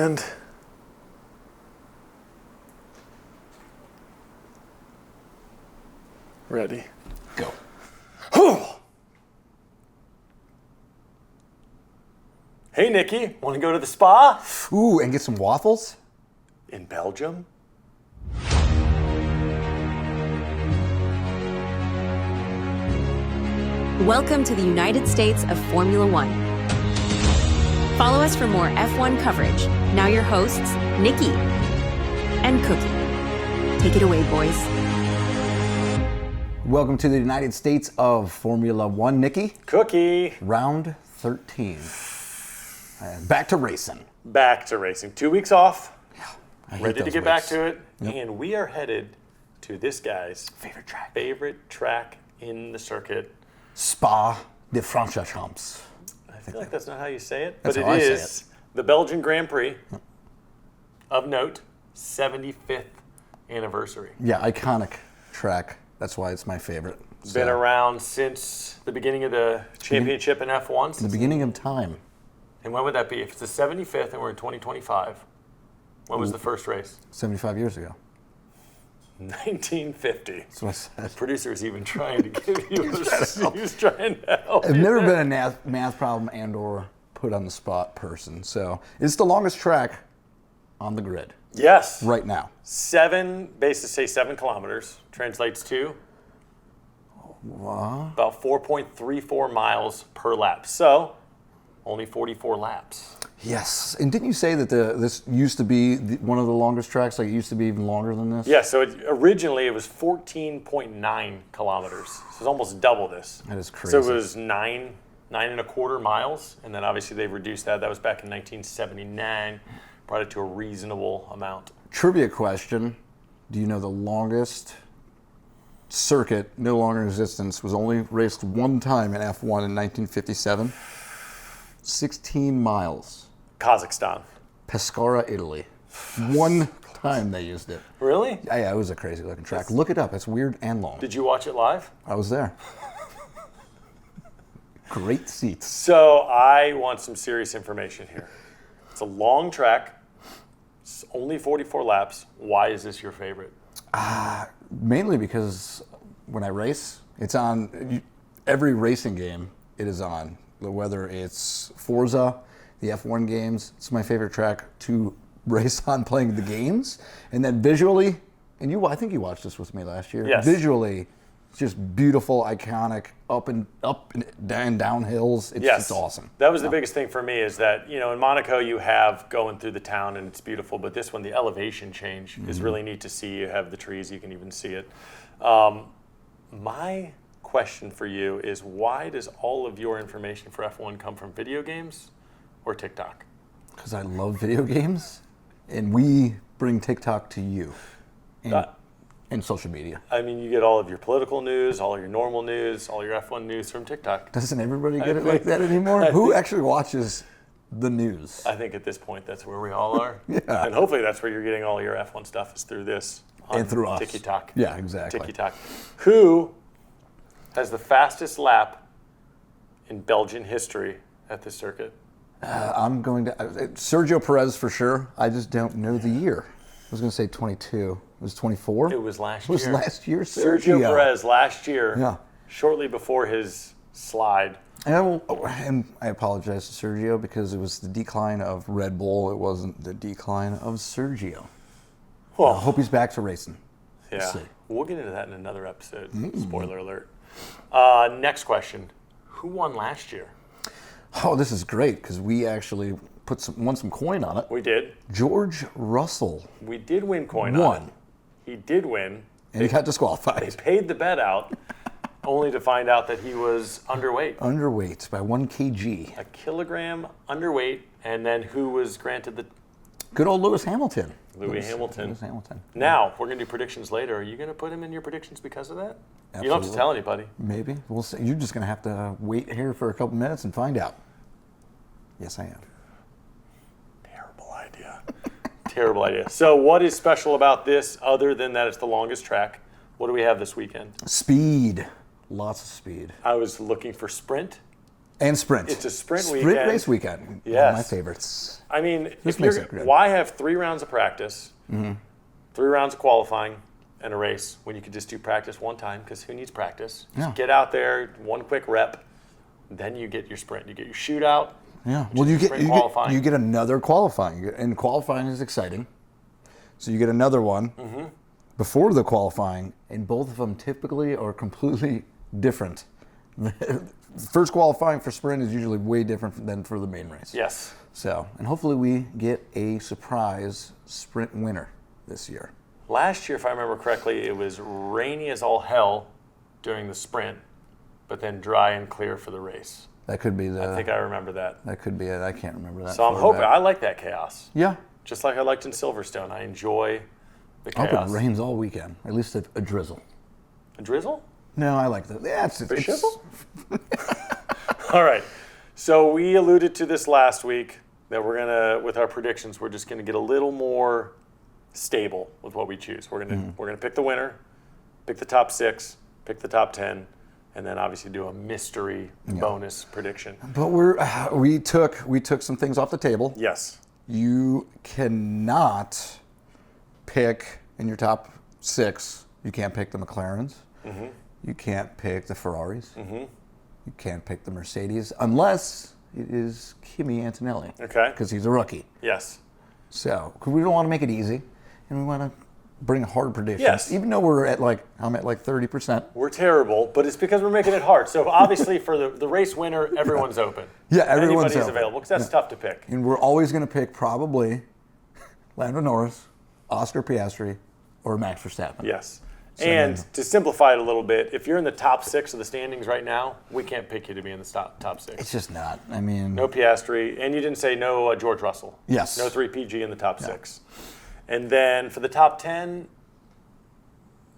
And ready. Go. Hey, Nicky, want to go to the spa? Ooh, and get some waffles? In Belgium? Welcome to the United States of Formula One. Follow us for more F1 coverage. Now your hosts, Nicky and Cookie. Take it away, boys. Welcome to the United States of Formula One, Nicky. Cookie. Round 13. And back to racing. Back to racing. 2 weeks off. I hate Ready to those get back weeks. to it. Yep. And we are headed to this guy's Favorite track. in the circuit. Spa de Francorchamps. I feel like that's not how you say it, That's but how I it say is the Belgian Grand Prix. Of note, 75th anniversary. Yeah, iconic track. That's why it's my favorite. Been around since the beginning of the championship in F1. The beginning of time. And when would that be? If it's the 75th and we're in 2025, when was the first race? 75 years ago. 1950. That's what I said. Producer's even trying to give you he's trying to help I've you never there. been a math problem and or put on the spot person. So it's the longest track on the grid Yes. right now. 7 kilometers, translates to about 4.34 miles per lap. So only 44 laps. Yes. And didn't you say that this used to be one of the longest tracks? Like it used to be even longer than this? Yeah, so originally it was 14.9 kilometers. So it's almost double this. That is crazy. So it was 9.25 miles, and then obviously they've reduced that. That was back in 1979, brought it to a reasonable amount. Trivia question. Do you know the longest circuit, no longer in existence, was only raced one time in F1 in 1957? 16 miles. Kazakhstan. Pescara, Italy. One time they used it. Really? Yeah, it was a crazy looking track. Look it up. It's weird and long. Did you watch it live? I was there. Great seats. So I want some serious information here. It's a long track. It's only 44 laps. Why is this your favorite? Mainly because when I race, it's on every racing game. It is on. Whether it's Forza, the F1 games, it's my favorite track to race on playing the games. And then visually, and I think you watched this with me last year. Yes. Visually, it's just beautiful, iconic, up and down hills. It's awesome. That was the biggest thing for me is that, in Monaco you have going through the town and it's beautiful, but this one, the elevation change is really neat to see. You have the trees, you can even see it. My question for you is, why does all of your information for F1 come from video games or TikTok? Because I love video games, and we bring TikTok to you and social media. I mean, you get all of your political news, all your normal news, all your F1 news from TikTok. Doesn't everybody get it like that anymore? Who actually watches the news? I think at this point that's where we all are. Yeah. And hopefully that's where you're getting all your F1 stuff is through this. And through us. TikTok. Yeah, exactly. TikTok. Who has the fastest lap in Belgian history at this circuit? I'm going to Sergio Perez for sure. I just don't know the year. I was going to say 22. It was 24? It was last It was year. last year, Sergio Perez last year, Yeah. shortly before his slide. And I apologize to Sergio because it was the decline of Red Bull. It wasn't the decline of Sergio. Well, I hope he's back to racing. yeah, see. we'll get into that in another episode. Spoiler alert. Next question. Who won last year? Oh, this is great because we actually won some coin on it. We did. George Russell We did win coin on won, it. He did win. and he got They disqualified. paid the bet out, only to find out that he was underweight. Underweight by 1 kg. A kilogram underweight, and then who was granted the Good old Lewis Hamilton. Lewis Hamilton. Lewis Hamilton. Now, we're going to do predictions later. Are you going to put him in your predictions because of that? You don't have to Absolutely. tell anybody. Maybe. We'll see. You're just going to have to wait here for a couple minutes and find out. Yes, I am. Terrible idea. Terrible idea. So what is special about this other than that it's the longest track? What do we have this weekend? Speed. Lots of speed. I was looking for sprint. And sprint. It's a sprint Sprint weekend. race weekend. One Yes. of my favorites. I mean, This if makes you're, it good. why have 3 rounds of practice, 3 rounds of qualifying, and a race when you could just do practice one time? Because who needs practice? Yeah. Just get out there, one quick rep, then you get your sprint. You get your shootout. Yeah. Well, you sprint qualifying. get another qualifying, and qualifying is exciting. So you get another one before the qualifying, and both of them typically are completely different. First qualifying for sprint is usually way different than for the main race. Yes. So, and hopefully we get a surprise sprint winner this year. Last year, if I remember correctly, it was rainy as all hell during the sprint, but then dry and clear for the race. That could be I think I remember that. That could be it. I can't remember that. So I'm far hoping, back. I like that chaos. Yeah. Just like I liked in Silverstone. I enjoy the I hope chaos. it rains all weekend. At least a drizzle. A drizzle? No, I like that. Yeah, it's A shizzle? All right. So we alluded to this last week that we're going to, with our predictions, we're just going to get a little more stable with what we choose. We're going to pick the winner, pick the top 6, pick the top 10, and then obviously do a mystery bonus prediction. But we took some things off the table. Yes. You cannot pick in your top 6. You can't pick the McLarens. You can't pick the Ferraris. You can't pick the Mercedes unless it is Kimi Antonelli. Okay. Because he's a rookie. Yes. So, 'cause we don't want to make it easy, and we want to bring hard predictions. Yes. Even though I'm at 30%. We're terrible, but it's because we're making it hard. So obviously for the race winner, everyone's open. Yeah, everyone's Anybody's open. available because that's tough to pick. And we're always going to pick probably Lando Norris, Oscar Piastri, or Max Verstappen. Yes. So And then- to simplify it a little bit, if you're in the top 6 of the standings right now, we can't pick you to be in the top 6. It's just not. I mean, No Piastri, and you didn't say no George Russell. Yes. No 3PG in the top 6. And then for the top 10,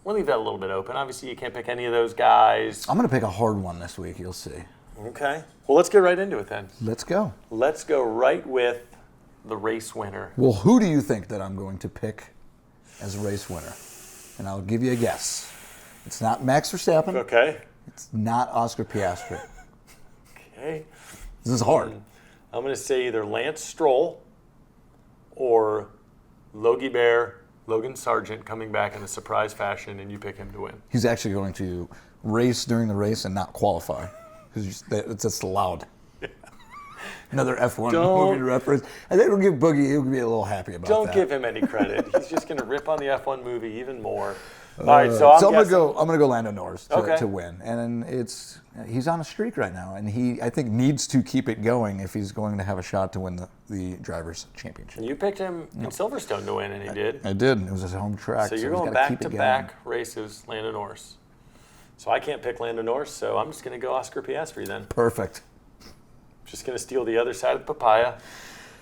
we'll leave that a little bit open. Obviously, you can't pick any of those guys. I'm going to pick a hard one this week. You'll see. Okay. Well, let's get right into it then. Let's go. Let's go right with the race winner. Well, who do you think that I'm going to pick as a race winner? And I'll give you a guess. It's not Max Verstappen. Okay. It's not Oscar Piastri. Okay. This is hard. I'm going to say either Lance Stroll or Logan Sargent coming back in a surprise fashion, and you pick him to win. He's actually going to race during the race and not qualify because it's just allowed. Another F1 movie reference. I think we'll give Boogie. He'll be a little happy about that. Don't give him any credit. He's just going to rip on the F1 movie even more. All right, so I'm gonna guessing. I'm gonna go Lando Norris Okay. to win, and he's on a streak right now, and he I think needs to keep it going if he's going to have a shot to win the drivers' championship. You picked him in Silverstone to win, and he did. I did. It was his home track. So you're he's going gotta keep it back-to-back races, Lando Norris. So I can't pick Lando Norris, so I'm just going to go Oscar Piastri then. Perfect. Just going to steal the other side of the papaya.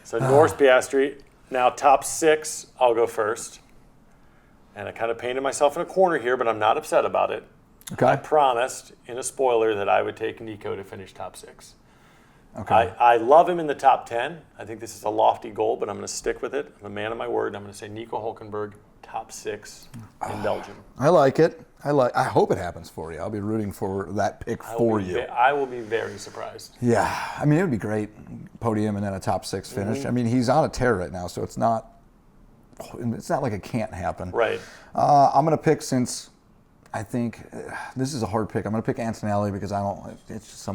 So Norris, Piastri. Now top 6, I'll go first. And I kind of painted myself in a corner here, but I'm not upset about it. Okay. I promised in a spoiler that I would take Nico to finish top 6. Okay. I love him in the top 10. I think this is a lofty goal, but I'm going to stick with it. I'm a man of my word. I'm going to say Nico Hulkenberg, top 6 in Belgium. I like it. I hope it happens for you. I'll be rooting for that pick for you. I will be very surprised. Yeah. I mean, it would be great. Podium and then a top 6 finish. I mean, he's on a tear right now, so it's not like it can't happen. Right. I'm going to pick, since I think this is a hard pick, I'm going to pick Antonelli because I'm going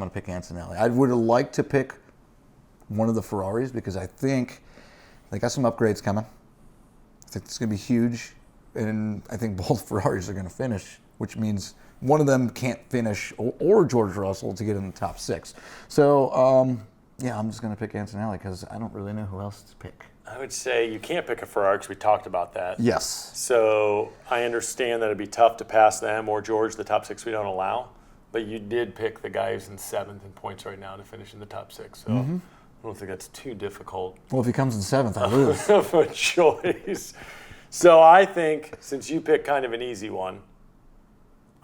to pick Antonelli. I would like to pick one of the Ferraris because I think they got some upgrades coming. I think it's going to be huge, and I think both Ferraris are going to finish, which means one of them can't finish, or George Russell to get in the top 6. So, I'm just going to pick Antonelli because I don't really know who else to pick. I would say you can't pick a Ferrari because we talked about that. Yes. So I understand that it'd be tough to pass them or George, the top 6 we don't allow. But you did pick the guy who's in 7th in points right now to finish in the top 6. So I don't think that's too difficult Well, if he comes in 7th, I lose. of a choice. So I think since you picked kind of an easy one,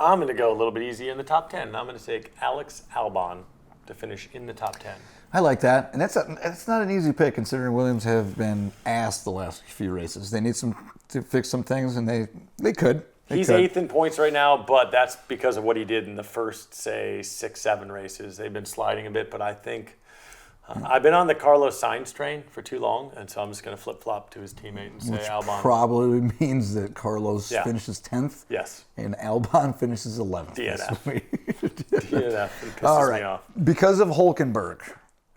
I'm going to go a little bit easier in the top 10. And I'm going to take Alex Albon to finish in the top 10. I like that, and it's not an easy pick considering Williams have been ass the last few races. They need to fix some things, and they could. He's 8th in points right now, but that's because of what he did in the first, say, 6-7 races. They've been sliding a bit, but I think I've been on the Carlos Sainz train for too long, and so I'm just going to flip-flop to his teammate and say Which Albon. probably means that Carlos finishes 10th. Yes. And Albon finishes 11th. DNF. DNF. It pisses All right. me off. Because of Hulkenberg,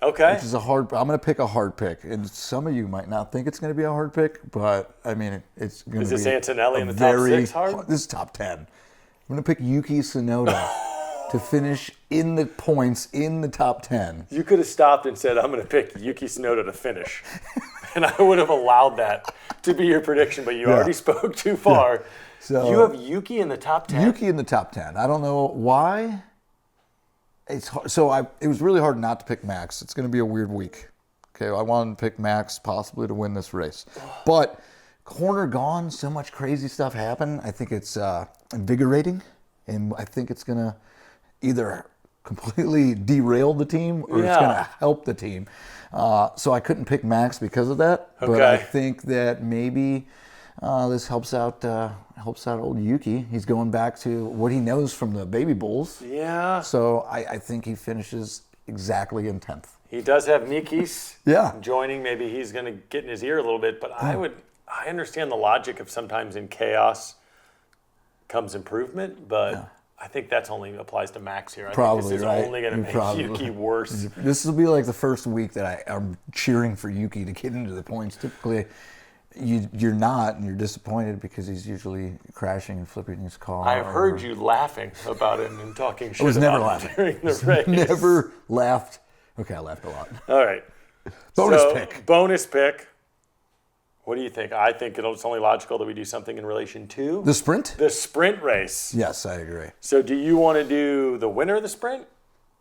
Okay. which is I'm going to pick a hard pick. And some of you might not think it's going to be a hard pick, but, I mean, it's going to be Is this Antonelli in the top very 6 hard? This is top 10. I'm going to pick Yuki Tsunoda to finish in the points in the top 10. You could have stopped and said, I'm going to pick Yuki Tsunoda to finish. And I would have allowed that to be your prediction, but you already spoke too far. So you have Yuki in the top 10? Yuki in the top 10. I don't know why. It's hard. So it was really hard not to pick Max. It's going to be a weird week. Okay, I wanted to pick Max possibly to win this race. But corner gone, so much crazy stuff happened. I think it's invigorating, and I think it's going to either completely derail the team or it's going to help the team. So I couldn't pick Max because of that. Okay. But I think that maybe this helps out old Yuki. He's going back to what he knows from the Baby Bulls. Yeah. So I think he finishes exactly in 10th. He does have Niki's Yeah. joining. Maybe he's going to get in his ear a little bit, but I understand the logic of sometimes in chaos comes improvement, but I think that's only applies to Max here. I Probably, think this is right? only going to make Yuki worse. This will be like the first week that I'm cheering for Yuki to get into the points. Typically, you're not, and you're disappointed because he's usually crashing and flipping his car. I've heard you laughing about him and talking shit I was never about laughing. him during the race. Never laughed. Okay, I laughed a lot. All right. Bonus So, pick. Bonus pick. What do you think? I think it's only logical that we do something in relation to The sprint? the sprint race. Yes, I agree. So do you want to do the winner of the sprint,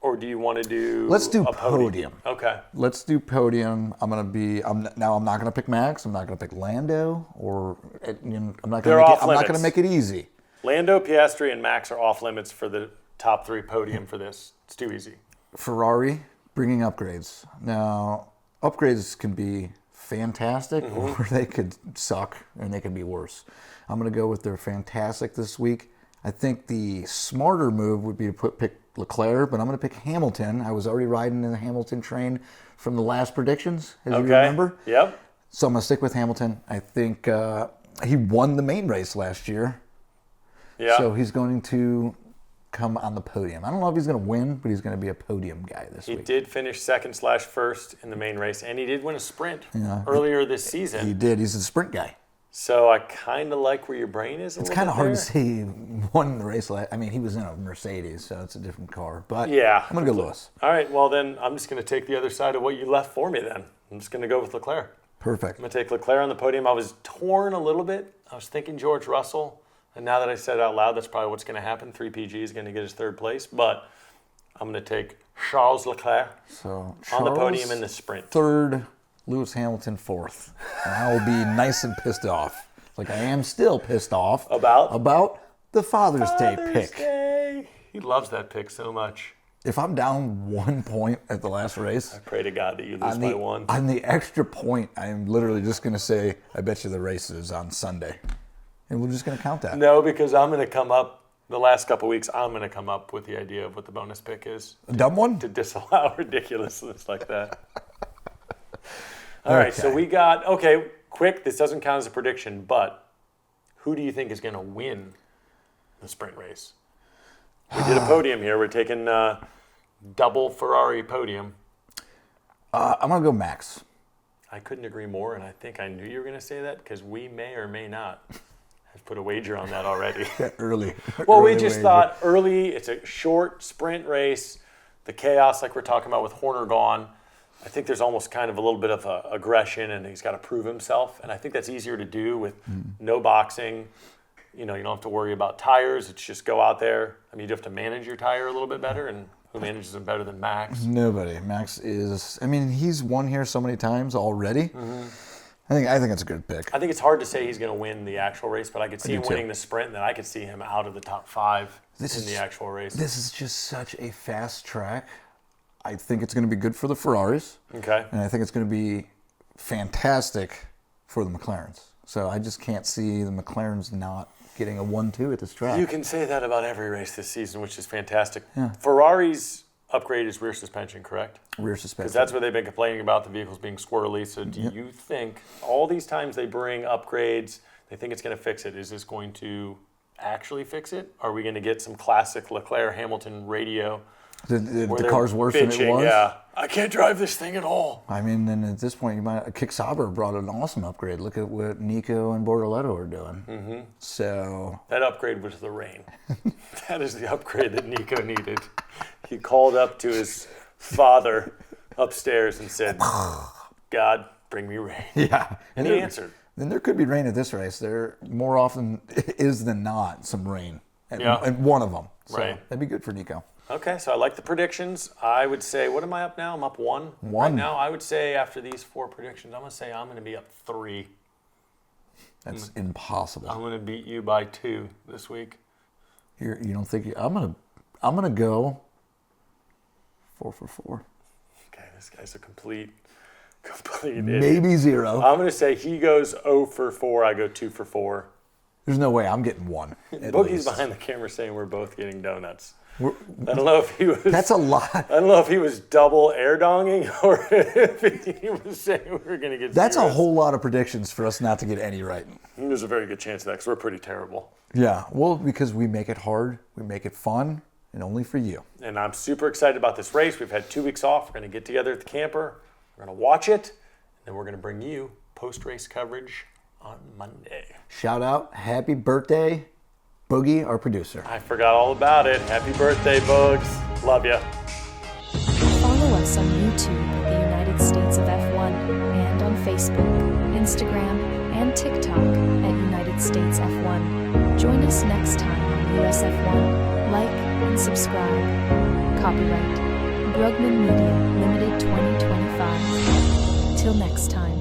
or do you want to do Let's do a podium. Okay. Let's do podium. I'm not going to pick Max. I'm not going to pick Lando, or I'm not going to make it easy. Lando, Piastri, and Max are off limits for the top 3 podium for this. It's too easy. Ferrari bringing upgrades. Now, upgrades can be fantastic, or they could suck, and they could be worse. I'm going to go with they're fantastic this week. I think the smarter move would be to pick Leclerc, but I'm going to pick Hamilton. I was already riding in the Hamilton train from the last predictions, as you remember. Yep. So I'm going to stick with Hamilton. I think he won the main race last year. Yeah. So he's going to come on the podium. I don't know if he's going to win, but he's going to be a podium guy this week. He did finish second/first in the main race, and he did win a sprint earlier this season. He did. He's a sprint guy. So I kind of like where your brain is. It's kind of hard to say he won the race. I mean, he was in a Mercedes, so it's a different car. But Yeah. I'm going to go Lewis. All right. Well, then I'm just going to take the other side of what you left for me. Then I'm just going to go with Leclerc. Perfect. I'm going to take Leclerc on the podium. I was torn a little bit. I was thinking George Russell. And now that I said it out loud, that's probably what's going to happen. 3PG is going to get his 3rd place. But I'm going to take Charles Leclerc So on the podium in the sprint. 3rd, Lewis Hamilton 4th. And I will be nice and pissed off. Like I am still pissed off. About the Father's Day pick. Day. He loves that pick so much. If I'm down 1 point at the last race, I pray to God that you lose by 1. On the extra point, I am literally just going to say, I bet you the race is on Sunday. And we're just going to count that. No, because I'm going to come up, the last couple of weeks, I'm going to come up with the idea of what the bonus pick is. A dumb one? To disallow ridiculousness like that. All right, so we got, quick, this doesn't count as a prediction, but who do you think is going to win the sprint race? We did a podium here. We're taking double Ferrari podium. I'm going to go Max. I couldn't agree more, and I think I knew you were going to say that because we may or may not have put a wager on that already. Early. Well, early we just wager. thought early, it's a short sprint race, the chaos like we're talking about with Horner gone. I think there's almost kind of a little bit of aggression, and he's got to prove himself. And I think that's easier to do with no boxing. You know, you don't have to worry about tires. It's just go out there. I mean, you do have to manage your tire a little bit better, and who manages them better than Max? Nobody. Max is, I mean, he's won here so many times already. I think it's a good pick. I think it's hard to say he's going to win the actual race, but I could see him winning the sprint, and then I could see him out of the top 5 in the actual race. This is just such a fast track. I think it's going to be good for the Ferraris. Okay. And I think it's going to be fantastic for the McLarens. So I just can't see the McLarens not getting a 1-2 at this track. You can say that about every race this season, which is fantastic. Yeah. Ferrari's upgrade is rear suspension, correct? Rear suspension. Because that's what they've been complaining about, the vehicles being squirrely. So do you think all these times they bring upgrades, they think it's going to fix it? Is this going to actually fix it? Are we going to get some classic Leclerc-Hamilton radio? The car's worse than it was? Yeah, I can't drive this thing at all. I mean, then at this point, Kick Sauber brought an awesome upgrade. Look at what Nico and Bortoletto are doing. Mm-hmm. So that upgrade was the rain. That is the upgrade that Nico needed. He called up to his father upstairs and said, God, bring me rain. Yeah. And he answered. Then there could be rain at this race. There more often is than not some rain. And one of them. So right. That'd be good for Nico. Okay, so I like the predictions. I would say, what am I up now? I'm up 1. Right now, I would say after these 4 predictions, I'm going to say I'm going to be up 3. That's impossible. I'm going to beat you by 2 this week. You don't think I'm gonna go 4 for 4. Okay, this guy's a complete idiot. Maybe 0. I'm going to say he goes 0 for 4. I go 2 for 4. There's no way I'm getting 1. Boogie's behind the camera saying we're both getting donuts. I don't know if he was. That's a lot. I don't know if he was double air donging or if he was saying we were going to get. That's zeros. a whole lot of predictions for us not to get any right. There's a very good chance of that because we're pretty terrible. Yeah, well, because we make it hard, we make it fun, and only for you. And I'm super excited about this race. We've had 2 weeks off. We're going to get together at the camper. We're going to watch it, and then we're going to bring you post-race coverage on Monday. Shout out, happy birthday, Boogie, our producer. I forgot all about it. Happy birthday, Bugs. Love ya. Follow us on YouTube at the United States of F1 and on Facebook, Instagram, and TikTok at United States F1. Join us next time on US F1. Like and subscribe. Copyright Brugman Media Limited 2025. Till next time.